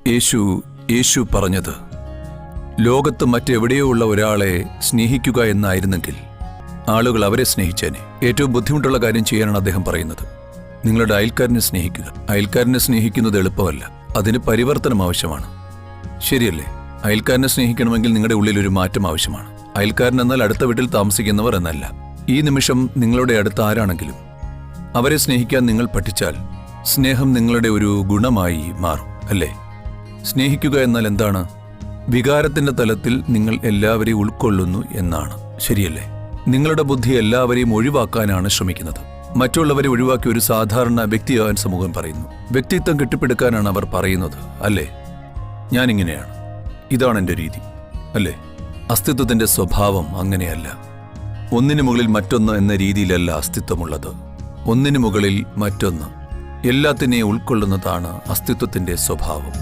യേശു പറഞ്ഞത് ലോകത്ത് മറ്റെവിടെയോ ഉള്ള ഒരാളെ സ്നേഹിക്കുക എന്നായിരുന്നെങ്കിൽ ആളുകൾ അവരെ സ്നേഹിച്ചേനെ. ഏറ്റവും ബുദ്ധിമുട്ടുള്ള കാര്യം ചെയ്യാനാണ് അദ്ദേഹം പറയുന്നത്. നിങ്ങളുടെ അയൽക്കാരനെ സ്നേഹിക്കുക. അയൽക്കാരനെ സ്നേഹിക്കുന്നത് എളുപ്പമല്ല, അതിന് പരിവർത്തനം ആവശ്യമാണ്. ശരിയല്ലേ? അയൽക്കാരനെ സ്നേഹിക്കണമെങ്കിൽ നിങ്ങളുടെ ഉള്ളിൽ ഒരു മാറ്റം ആവശ്യമാണ്. അയൽക്കാരൻ എന്നാൽ അടുത്ത വീട്ടിൽ താമസിക്കുന്നവർ എന്നല്ല. ഈ നിമിഷം നിങ്ങളുടെ അടുത്ത് ആരാണെങ്കിലും അവരെ സ്നേഹിക്കാൻ നിങ്ങൾ പഠിച്ചാൽ സ്നേഹം നിങ്ങളുടെ ഒരു ഗുണമായി മാറും, അല്ലേ? സ്നേഹിക്കുക എന്നാൽ എന്താണ്? വികാരത്തിന്റെ തലത്തിൽ നിങ്ങൾ എല്ലാവരെയും ഉൾക്കൊള്ളുന്നു എന്നാണ്, ശരിയല്ലേ? നിങ്ങളുടെ ബുദ്ധി എല്ലാവരെയും ഒഴിവാക്കാനാണ് ശ്രമിക്കുന്നത്. മറ്റുള്ളവരെ ഒഴിവാക്കി ഒരു സാധാരണ വ്യക്തിയാകാൻ സമൂഹം പറയുന്നു. വ്യക്തിത്വം കെട്ടിപ്പടുക്കാനാണ് അവർ പറയുന്നത്, അല്ലേ? ഞാനിങ്ങനെയാണ്, ഇതാണ് എൻ്റെ രീതി, അല്ലേ? അസ്തിത്വത്തിന്റെ സ്വഭാവം അങ്ങനെയല്ല. ഒന്നിനു മുകളിൽ മറ്റൊന്ന് എന്ന രീതിയിലല്ല അസ്തിത്വമുള്ളത്. ഒന്നിനു മുകളിൽ മറ്റൊന്ന്, എല്ലാത്തിനെയും ഉൾക്കൊള്ളുന്നതാണ് അസ്തിത്വത്തിന്റെ സ്വഭാവം.